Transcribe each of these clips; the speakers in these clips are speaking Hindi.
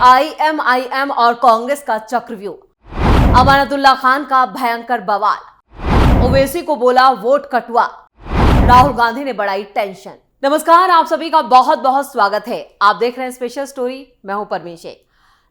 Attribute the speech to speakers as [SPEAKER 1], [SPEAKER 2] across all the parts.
[SPEAKER 1] एआईएमआईएम और कांग्रेस का चक्रव्यूह, अमानतुल्लाह खान का भयंकर बवाल, ओवैसी को बोला वोट कटुआ, राहुल गांधी ने बढ़ाई टेंशन। नमस्कार, आप सभी का बहुत बहुत स्वागत है। आप देख रहे हैं स्पेशल स्टोरी। मैं हूं परमेश।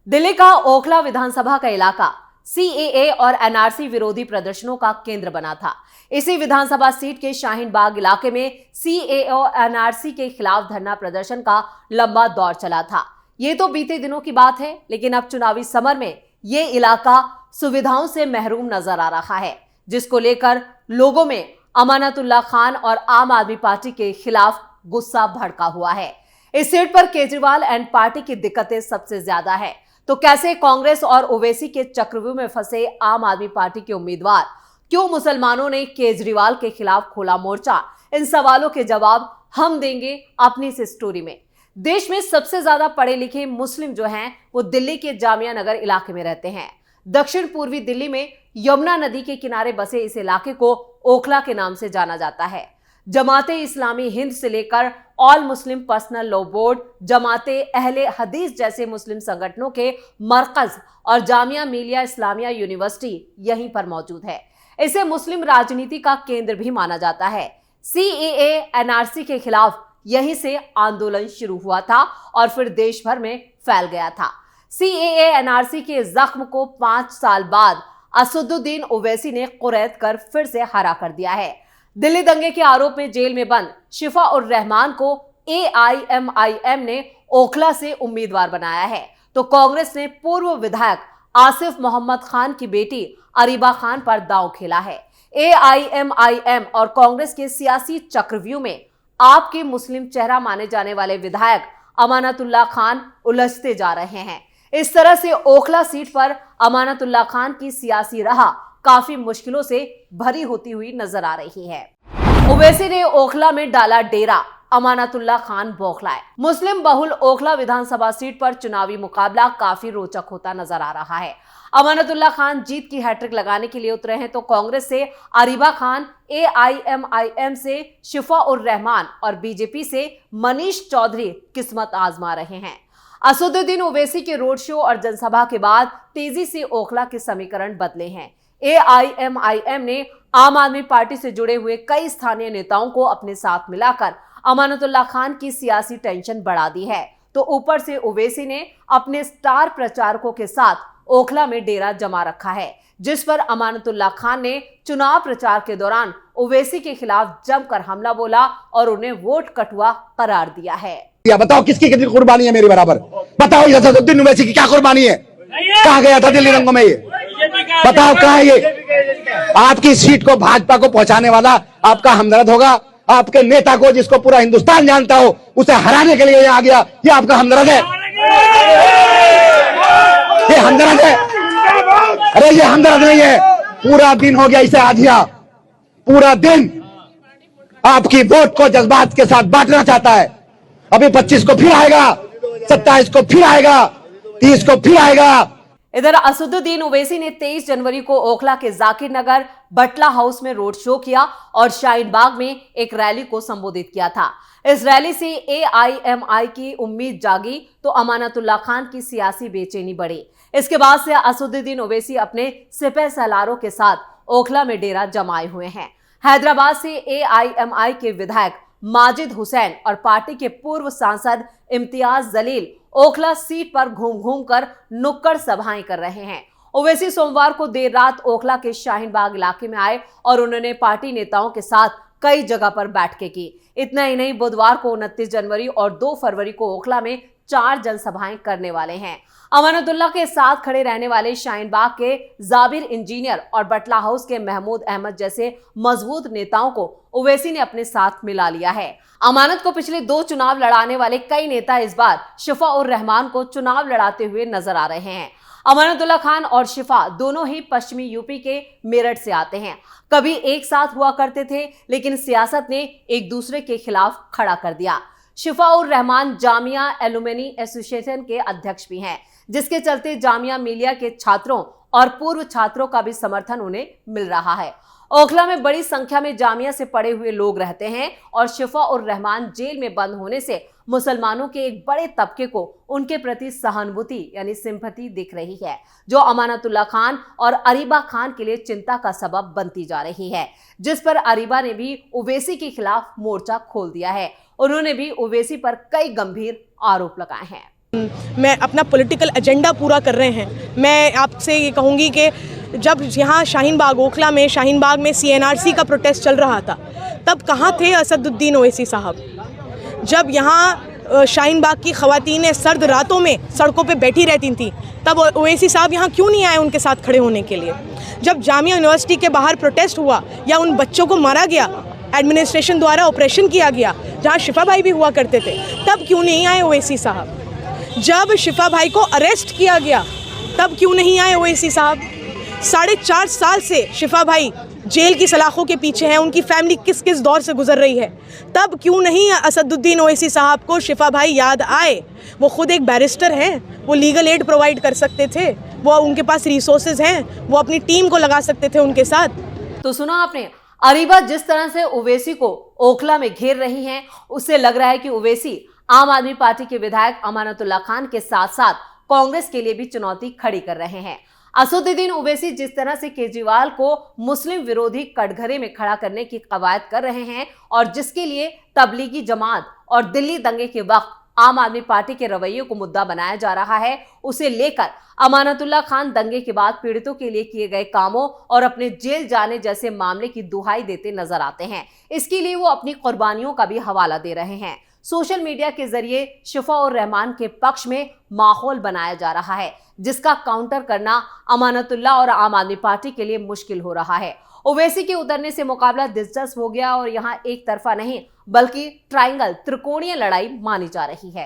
[SPEAKER 1] दिल्ली का ओखला विधानसभा का इलाका सीएए और एनआरसी विरोधी प्रदर्शनों का केंद्र बना था। इसी विधानसभा सीट के शाहीन बाग इलाके में सीएए और एनआरसी के खिलाफ धरना प्रदर्शन का लंबा दौर चला था। ये तो बीते दिनों की बात है, लेकिन अब चुनावी समर में ये इलाका सुविधाओं से महरूम नजर आ रहा है, जिसको लेकर लोगों में अमानतुल्लाह खान और आम आदमी पार्टी के खिलाफ गुस्सा भड़का हुआ है। इस सीट पर केजरीवाल एंड पार्टी की दिक्कतें सबसे ज्यादा है, तो कैसे कांग्रेस और ओवैसी के चक्रव्यूह में फंसे आम आदमी पार्टी के उम्मीदवार, क्यों मुसलमानों ने केजरीवाल के खिलाफ खोला मोर्चा, इन सवालों के जवाब हम देंगे अपनी इस स्टोरी में। देश में सबसे ज्यादा पढ़े लिखे मुस्लिम जो हैं वो दिल्ली के जामिया नगर इलाके में रहते हैं। दक्षिण पूर्वी दिल्ली में यमुना नदी के किनारे बसे इस इलाके को ओखला के नाम से जाना जाता है। जमाते इस्लामी हिंद से लेकर ऑल मुस्लिम पर्सनल लॉ बोर्ड, जमाते अहले हदीस जैसे मुस्लिम संगठनों के मरकज और जामिया मिलिया इस्लामिया यूनिवर्सिटी यहीं पर मौजूद है। इसे मुस्लिम राजनीति का केंद्र भी माना जाता है। सीएए एनआरसी के खिलाफ यहीं से आंदोलन शुरू हुआ था और फिर देश भर में फैल गया था। सीएए एनआरसी के जख्म को 5 साल बाद असदुद्दीन ओवैसी ने कुरैद कर फिर से हरा कर दिया है। दिल्ली दंगे के आरोप में जेल में बंद शिफा उर रहमान को एआईएमआईएम ने ओखला से उम्मीदवार बनाया है, तो कांग्रेस ने पूर्व विधायक आसिफ मोहम्मद खान की बेटी अरीबा खान पर दांव खेला है। एआईएमआईएम और कांग्रेस के सियासी चक्रव्यूह में आपके मुस्लिम चेहरा माने जाने वाले विधायक अमानतुल्लाह खान उलझते जा रहे हैं। इस तरह से ओखला सीट पर अमानतुल्लाह खान की सियासी राह काफी मुश्किलों से भरी होती हुई नजर आ रही है। ओवैसी ने ओखला में डाला डेरा, अमानतुल्लाह खान बौखलाए। मुस्लिम बहुल ओखला विधानसभा सीट पर चुनावी मुकाबला काफी रोचक होता नजर आ रहा है। अमानतुल्लाह खान जीत की हैट्रिक लगाने के लिए उतरे हैं, तो कांग्रेस से अरीबा खान, एआईएमआईएम से शिफा उर रहमान और बीजेपी से मनीष चौधरी किस्मत आजमा रहे हैं। असदुद्दीन ओवैसी के रोड शो और जनसभा के बाद तेजी से ओखला के समीकरण बदले हैं। एआईएमआईएम ने आम आदमी पार्टी से जुड़े हुए कई स्थानीय नेताओं को अपने साथ मिलाकर अमानतुल्लाह खान की सियासी टेंशन बढ़ा दी है, तो ऊपर से ओवैसी ने अपने स्टार प्रचारकों के साथ ओखला में डेरा जमा रखा है, जिस पर अमानतुल्लाह खान ने चुनाव प्रचार के दौरान ओवैसी के खिलाफ जमकर हमला बोला और उन्हें वोट कटुआ करार दिया है।
[SPEAKER 2] बताओ किसकी कितनी कुर्बानी है मेरे बराबर? बताओ असदुद्दीन ओवैसी की क्या कुर्बानी है? कहाँ गया था दिल्ली दंगों में? ये बताओ कहाँ है ये? आपकी सीट को भाजपा को पहुंचाने वाला आपका हमदर्द होगा। आपके नेता को, जिसको पूरा हिंदुस्तान जानता हो, उसे हराने के लिए आ गया, ये आपका हमदर्द है? ये हमदर्द है? अरे ये हमदर्द नहीं है। पूरा दिन हो गया इसे आधिया, पूरा दिन आपकी वोट को जज्बात के साथ बांटना चाहता है। अभी 25 को फिर आएगा, 27 को फिर आएगा, 30 को फिर आएगा।
[SPEAKER 1] इधर असदुद्दीन ओवैसी ने 23 जनवरी को ओखला के जाकिर नगर बटला हाउस में रोड शो किया और शाहीन बाग में एक रैली को संबोधित किया था। इस रैली से एआईएमआई की उम्मीद जागी, तो अमानतुल्लाह खान की सियासी बेचैनी बढ़ी। इसके बाद से असदुद्दीन ओवैसी अपने सिपह सालारों के साथ ओखला में डेरा जमाए हुए हैं। हैदराबाद से एआईएमआई के विधायक माजिद हुसैन और पार्टी के पूर्व सांसद इम्तियाज जलील ओखला सीट पर घूम घूम कर नुक्कड़ सभाएं कर रहे हैं। ओवैसी सोमवार को देर रात ओखला के शाहीन बाग इलाके में आए और उन्होंने पार्टी नेताओं के साथ कई जगह पर बैठकें की। इतना ही नहीं, बुधवार को 29 जनवरी और 2 फरवरी को ओखला में 4 जनसभाएं करने वाले हैं। अमानतुल्लाह के साथ खड़े रहने वाले शाहीन बाग के जाबिर इंजीनियर और बटला हाउस के महमूद अहमद जैसे मजबूत नेताओं को ओवैसी ने अपने साथ मिला लिया है। अमानत को पिछले 2 चुनाव लड़ाने वाले कई नेता इस बार शिफा उर रहमान को चुनाव लड़ाते हुए नजर आ रहे हैं। अमानतुल्लाह खान और शिफा दोनों ही पश्चिमी यूपी के मेरठ से आते हैं। कभी एक साथ हुआ करते थे, लेकिन सियासत ने एक दूसरे के खिलाफ खड़ा कर दिया। शिफा उर रहमान जामिया एलुमनी एसोसिएशन के अध्यक्ष भी हैं, जिसके चलते जामिया मिलिया के छात्रों और पूर्व छात्रों का भी समर्थन उन्हें मिल रहा है। ओखला में बड़ी संख्या में जामिया से पढ़े हुए लोग रहते हैं और शिफा उर रहमान जेल में बंद होने से मुसलमानों के एक बड़े तबके को उनके प्रति सहानुभूति यानी सिंपैथी दिख रही है, जो अमानतुल्लाह खान और अरीबा खान के लिए चिंता का सबब बनती जा रही है, जिस पर अरीबा ने भी ओवैसी के खिलाफ मोर्चा खोल दिया है। उन्होंने भी ओवैसी पर कई गंभीर आरोप लगाए हैं।
[SPEAKER 3] मैं अपना पॉलिटिकल एजेंडा पूरा कर रहे हैं। मैं आपसे ये कहूँगी कि जब यहाँ शाहीन बाग ओखला में शाहीन बाग में CNRC का प्रोटेस्ट चल रहा था, तब कहाँ थे असदुद्दीन ओवैसी साहब? जब यहाँ शाहीन बाग की ख़वातीनें सर्द रातों में सड़कों पे बैठी रहती थीं, तब ओवैसी साहब यहाँ क्यों नहीं आए उनके साथ खड़े होने के लिए? जब जामिया यूनिवर्सिटी के बाहर प्रोटेस्ट हुआ या उन बच्चों को मारा गया, एडमिनिस्ट्रेशन द्वारा ऑपरेशन किया गया, जहाँ शिफा भाई भी हुआ करते थे, तब क्यों नहीं आए ओवैसी साहब? जब शिफा भाई को अरेस्ट किया गया, तब क्यों नहीं आए ओवैसी साहब? 4.5 साल से शिफा भाई जेल की सलाखों के पीछे हैं। उनकी फैमिली किस किस दौर से गुजर रही है, तब क्यों नहीं असदुद्दीन ओवैसी साहब को शिफा भाई याद आए? वो खुद एक बैरिस्टर हैं, वो लीगल एड प्रोवाइड कर सकते थे, वो उनके पास रिसोर्सेज हैं, वो अपनी टीम को लगा सकते थे उनके साथ।
[SPEAKER 1] तो सुना आपने, अरीबा जिस तरह से ओवैसी को ओखला में घेर रही हैं, उससे लग रहा है कि ओवैसी आम आदमी पार्टी के विधायक अमानतुल्लाह खान के साथ साथ कांग्रेस के लिए भी चुनौती खड़ी कर रहे हैं। असदुद्दीन ओवैसी जिस तरह से केजरीवाल को मुस्लिम विरोधी कटघरे में खड़ा करने की कवायद कर रहे हैं और जिसके लिए तबलीगी जमात और दिल्ली दंगे के वक्त आम आदमी पार्टी के रवैये को मुद्दा बनाया जा रहा है, उसे लेकर अमानतुल्लाह खान दंगे के बाद पीड़ितों के लिए किए गए कामों और अपने जेल जाने जैसे मामले की दुहाई देते नजर आते हैं। इसके लिए वो अपनी कुर्बानियों का भी हवाला दे रहे हैं। सोशल मीडिया के जरिए शिफा उर रहमान के पक्ष में माहौल बनाया जा रहा है, जिसका काउंटर करना अमानतुल्लाह और आम आदमी पार्टी के लिए मुश्किल हो रहा है। ओवैसी के उतरने से मुकाबला दिलचस्प हो गया और यहाँ एक तरफा नहीं बल्कि ट्रायंगल त्रिकोणीय लड़ाई मानी जा रही है।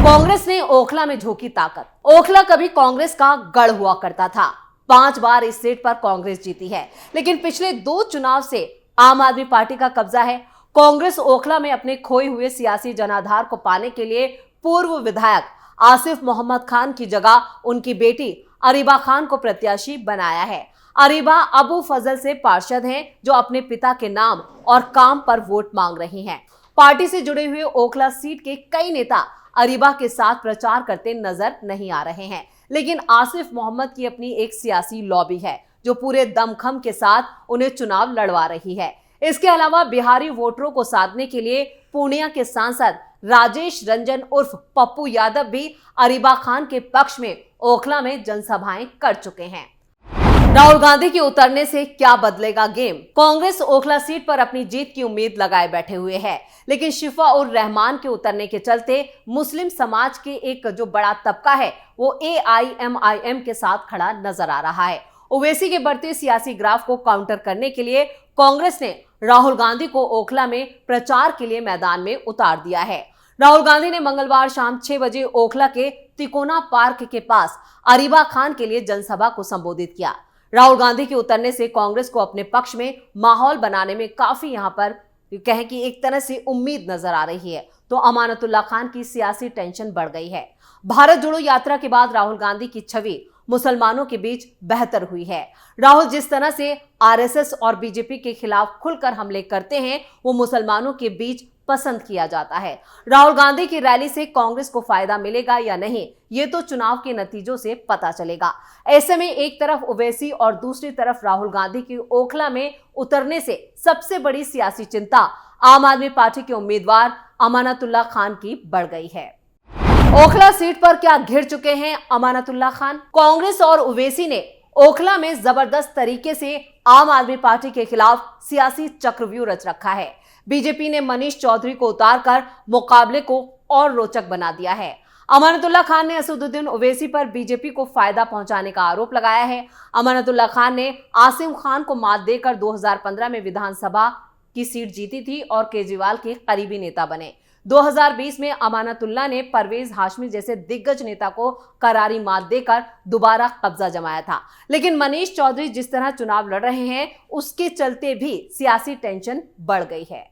[SPEAKER 1] कांग्रेस ने ओखला में झोंकी ताकत। ओखला कभी कांग्रेस का गढ़ हुआ करता था। 5 बार इस सीट पर कांग्रेस जीती है, लेकिन पिछले 2 चुनाव से आम आदमी पार्टी का कब्जा है। कांग्रेस ओखला में अपने खोए हुए सियासी जनाधार को पाने के लिए पूर्व विधायक आसिफ मोहम्मद खान की जगह उनकी बेटी अरीबा खान को प्रत्याशी बनाया है। अरीबा अबू फजल से पार्षद हैं, जो अपने पिता के नाम और काम पर वोट मांग रही हैं। पार्टी से जुड़े हुए ओखला सीट के कई नेता अरीबा के साथ प्रचार करते नजर नहीं आ रहे हैं, लेकिन आसिफ मोहम्मद की अपनी एक सियासी लॉबी है, जो पूरे दमखम के साथ उन्हें चुनाव लड़वा रही है। इसके अलावा बिहारी वोटरों को साधने के लिए पूर्णिया के सांसद राजेश रंजन उर्फ पप्पू यादव भी अरीबा खान के पक्ष में ओखला में जनसभाएं कर चुके हैं। राहुल गांधी के उतरने से क्या बदलेगा गेम? कांग्रेस ओखला सीट पर अपनी जीत की उम्मीद लगाए बैठे हुए है, लेकिन शिफा उर रहमान के उतरने के चलते मुस्लिम समाज के एक जो बड़ा तबका है वो AIMIM के साथ खड़ा नजर आ रहा है। ओवैसी के बढ़ते सियासी ग्राफ को काउंटर करने के लिए कांग्रेस ने राहुल गांधी को ओखला में प्रचार के लिए मैदान में उतार दिया है। राहुल गांधी ने मंगलवार शाम 6 बजे ओखला के तिकोना पार्क के पास अरीबा खान के लिए जनसभा को संबोधित किया। राहुल गांधी के उतरने से कांग्रेस को अपने पक्ष में माहौल बनाने में काफी यहां पर कहें कि एक तरह से उम्मीद नजर आ रही है, तो अमानतुल्लाह खान की सियासी टेंशन बढ़ गई है। भारत जोड़ो यात्रा के बाद राहुल गांधी की छवि मुसलमानों के बीच बेहतर हुई है। राहुल जिस तरह से RSS और बीजेपी के खिलाफ खुलकर हमले करते हैं, वो मुसलमानों के बीच पसंद किया जाता है। राहुल गांधी की रैली से कांग्रेस को फायदा मिलेगा या नहीं, ये तो चुनाव के नतीजों से पता चलेगा। ऐसे में एक तरफ ओवैसी और दूसरी तरफ राहुल गांधी की ओखला में उतरने से सबसे बड़ी सियासी चिंता आम आदमी पार्टी के उम्मीदवार अमानतुल्लाह खान की बढ़ गई है। ओखला सीट पर क्या घिर चुके हैं अमानतुल्लाह खान? कांग्रेस और ओवैसी ने ओखला में जबरदस्त तरीके से आम आदमी पार्टी के खिलाफ सियासी चक्रव्यूह रच रखा है। बीजेपी ने मनीष चौधरी को उतारकर मुकाबले को और रोचक बना दिया है। अमानतुल्लाह खान ने असदुद्दीन ओवैसी पर बीजेपी को फायदा पहुंचाने का आरोप लगाया है। अमानतुल्लाह खान ने आसिम खान को मात देकर 2015 में विधानसभा की सीट जीती थी और केजरीवाल के करीबी नेता बने। 2020 में अमानतुल्लाह ने परवेज हाशमी जैसे दिग्गज नेता को करारी मात देकर दोबारा कब्जा जमाया था, लेकिन मनीष चौधरी जिस तरह चुनाव लड़ रहे हैं, उसके चलते भी सियासी टेंशन बढ़ गई है।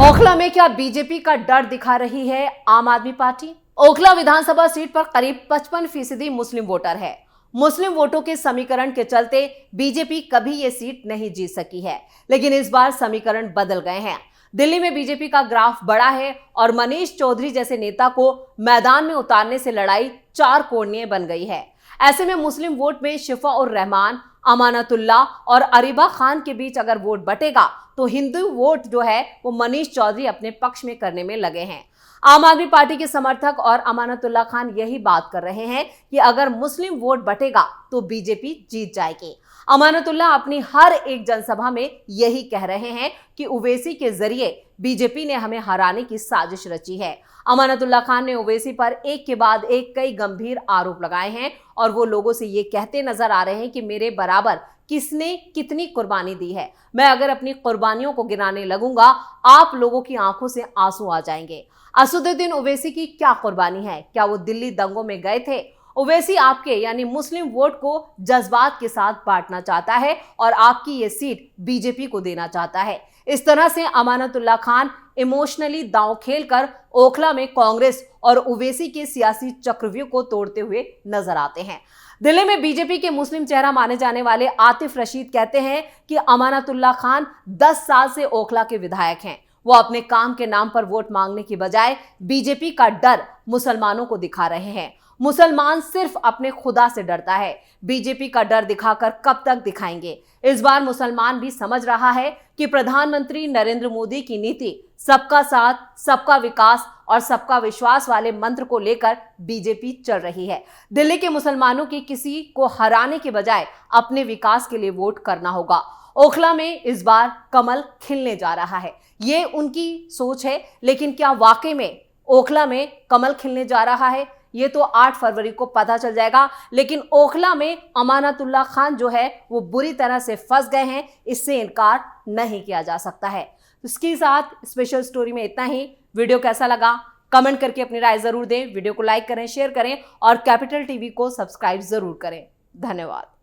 [SPEAKER 1] ओखला में क्या बीजेपी का डर दिखा रही है आम आदमी पार्टी? ओखला विधानसभा सीट पर करीब 55% मुस्लिम वोटर है। मुस्लिम वोटों के समीकरण के चलते बीजेपी कभी ये सीट नहीं जीत सकी है, लेकिन इस बार समीकरण बदल गए हैं। दिल्ली में बीजेपी का ग्राफ बढ़ा है और मनीष चौधरी जैसे नेता को मैदान में उतारने से लड़ाई चार कोणीय बन गई है। ऐसे में मुस्लिम वोट में शिफा उर रहमान, अमानतुल्लाह और अरीबा खान के बीच अगर वोट बटेगा तो हिंदू वोट जो है वो मनीष चौधरी अपने पक्ष में करने में लगे हैं। आम आदमी पार्टी के समर्थक और अमानतुल्लाह खान यही बात कर रहे हैं कि अगर मुस्लिम वोट बटेगा तो बीजेपी जीत जाएगी। अमानतुल्लाह अपनी हर एक जनसभा में यही कह रहे हैं कि ओवैसी के जरिए बीजेपी ने हमें हराने की साजिश रची है। अमानतुल्लाह खान ने ओवैसी पर एक के बाद एक कई गंभीर आरोप लगाए हैं और वो लोगों से ये कहते नजर आ रहे हैं कि मेरे बराबर किसने कितनी कुर्बानी दी है, मैं अगर अपनी कुर्बानियों को गिनाने लगूंगा आप लोगों की आंखों से आंसू आ जाएंगे। असदुद्दीन ओवैसी की क्या कुर्बानी है? क्या वो दिल्ली दंगों में गए थे? ओवैसी आपके यानी मुस्लिम वोट को जज्बात के साथ बांटना चाहता है और आपकी ये सीट बीजेपी को देना चाहता है। इस तरह से अमानतुल्लाह खान इमोशनली दांव खेलकर ओखला में कांग्रेस और ओवैसी के सियासी चक्रव्यूह को तोड़ते हुए नजर आते हैं। दिल्ली में बीजेपी के मुस्लिम चेहरा माने जाने वाले आतिफ रशीद कहते हैं कि अमानतुल्लाह खान 10 साल से ओखला के विधायक हैं। वो अपने काम के नाम पर वोट मांगने की बजाय बीजेपी का डर मुसलमानों को दिखा रहे हैं। मुसलमान सिर्फ अपने खुदा से डरता है, बीजेपी का डर दिखाकर कब तक दिखाएंगे? इस बार मुसलमान भी समझ रहा है कि प्रधानमंत्री नरेंद्र मोदी की नीति सबका साथ, सबका विकास और सबका विश्वास वाले मंत्र को लेकर बीजेपी चल रही है। दिल्ली के मुसलमानों की किसी को हराने के बजाय अपने विकास के लिए वोट करना होगा। ओखला में इस बार कमल खिलने जा रहा है, ये उनकी सोच है, लेकिन क्या वाकई में ओखला में कमल खिलने जा रहा है? ये तो 8 फरवरी को पता चल जाएगा। लेकिन ओखला में अमानतुल्लाह खान जो है वो बुरी तरह से फंस गए हैं, इससे इनकार नहीं किया जा सकता है। इसके साथ स्पेशल स्टोरी में इतना ही। वीडियो कैसा लगा कमेंट करके अपनी राय जरूर दें। वीडियो को लाइक करें, शेयर करें और कैपिटल टीवी को सब्सक्राइब जरूर करें। धन्यवाद।